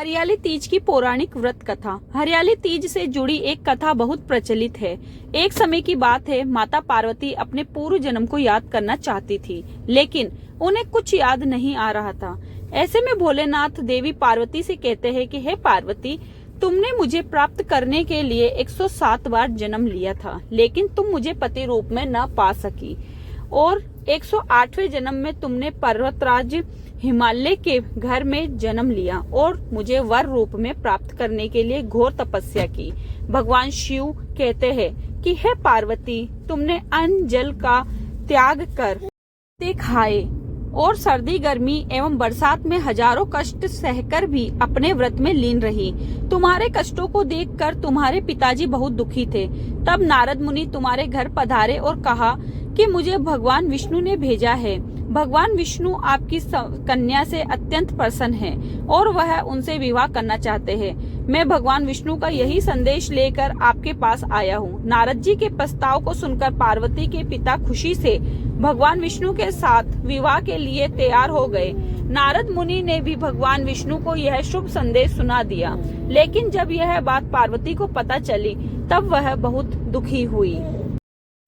हरियाली तीज की पौराणिक व्रत कथा। हरियाली तीज से जुड़ी एक कथा बहुत प्रचलित है। एक समय की बात है, माता पार्वती अपने पूर्व जन्म को याद करना चाहती थी, लेकिन उन्हें कुछ याद नहीं आ रहा था। ऐसे में भोलेनाथ देवी पार्वती से कहते हैं कि हे पार्वती, तुमने मुझे प्राप्त करने के लिए 107 बार जन्म लिया था, लेकिन तुम मुझे पति रूप में न पा सकी और 108वें जन्म में तुमने पर्वतराज हिमालय के घर में जन्म लिया और मुझे वर रूप में प्राप्त करने के लिए घोर तपस्या की। भगवान शिव कहते हैं कि हे पार्वती, तुमने अन्न जल का त्याग कर ते खाए और सर्दी गर्मी एवं बरसात में हजारों कष्ट सहकर भी अपने व्रत में लीन रही। तुम्हारे कष्टों को देखकर तुम्हारे पिताजी बहुत दुखी थे। तब नारद मुनि तुम्हारे घर पधारे और कहा कि मुझे भगवान विष्णु ने भेजा है। भगवान विष्णु आपकी कन्या से अत्यंत प्रसन्न हैं और वह उनसे विवाह करना चाहते हैं। मैं भगवान विष्णु का यही संदेश लेकर आपके पास आया हूँ। नारद जी के प्रस्ताव को सुनकर पार्वती के पिता खुशी से भगवान विष्णु के साथ विवाह के लिए तैयार हो गए। नारद मुनि ने भी भगवान विष्णु को यह शुभ संदेश सुना दिया, लेकिन जब यह बात पार्वती को पता चली तब वह बहुत दुखी हुई।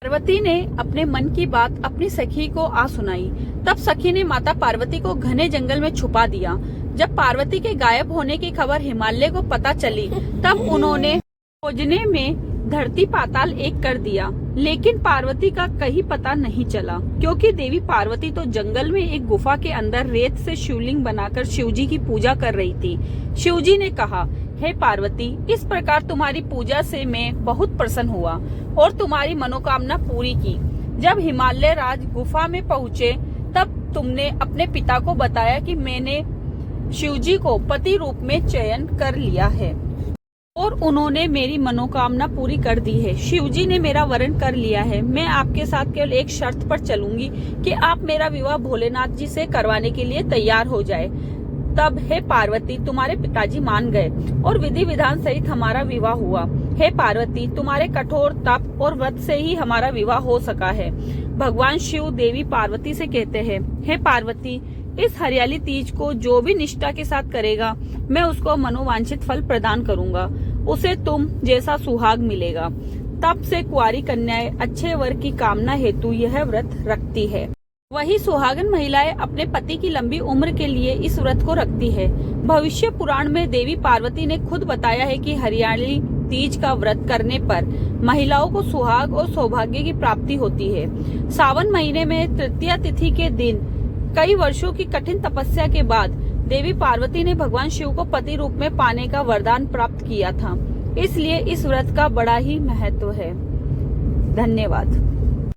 पार्वती ने अपने मन की बात अपनी सखी को आ सुनाई। तब सखी ने माता पार्वती को घने जंगल में छुपा दिया। जब पार्वती के गायब होने की खबर हिमालय को पता चली तब उन्होंने खोजने में धरती पाताल एक कर दिया, लेकिन पार्वती का कहीं पता नहीं चला, क्योंकि देवी पार्वती तो जंगल में एक गुफा के अंदर रेत से शिवलिंग बनाकर शिवजी की पूजा कर रही थी। शिवजी ने कहा, हे पार्वती, इस प्रकार तुम्हारी पूजा से मैं बहुत प्रसन्न हुआ और तुम्हारी मनोकामना पूरी की। जब हिमालय राज गुफा में पहुँचे तब तुमने अपने पिता को बताया कि मैंने शिवजी को पति रूप में चयन कर लिया है और उन्होंने मेरी मनोकामना पूरी कर दी है। शिवजी ने मेरा वरण कर लिया है। मैं आपके साथ केवल एक शर्त पर चलूंगी कि आप मेरा विवाह भोलेनाथ जी से करवाने के लिए तैयार हो जाए। तब हे पार्वती, तुम्हारे पिताजी मान गए और विधि विधान सहित हमारा विवाह हुआ। हे पार्वती, तुम्हारे कठोर तप और व्रत से ही हमारा विवाह हो सका है। भगवान शिव देवी पार्वती से कहते हैं, हे पार्वती, इस हरियाली तीज को जो भी निष्ठा के साथ करेगा, मैं उसको मनोवांछित फल प्रदान करूंगा। उसे तुम जैसा सुहाग मिलेगा। तब से कुंवारी कन्याएं अच्छे वर की कामना हेतु यह व्रत रखती है। वही सुहागन महिलाएं अपने पति की लंबी उम्र के लिए इस व्रत को रखती है। भविष्य पुराण में देवी पार्वती ने खुद बताया है कि हरियाली तीज का व्रत करने पर महिलाओं को सुहाग और सौभाग्य की प्राप्ति होती है। सावन महीने में तृतीया तिथि के दिन कई वर्षों की कठिन तपस्या के बाद देवी पार्वती ने भगवान शिव को पति रूप में पाने का वरदान प्राप्त किया था। इसलिए इस व्रत का बड़ा ही महत्व है। धन्यवाद।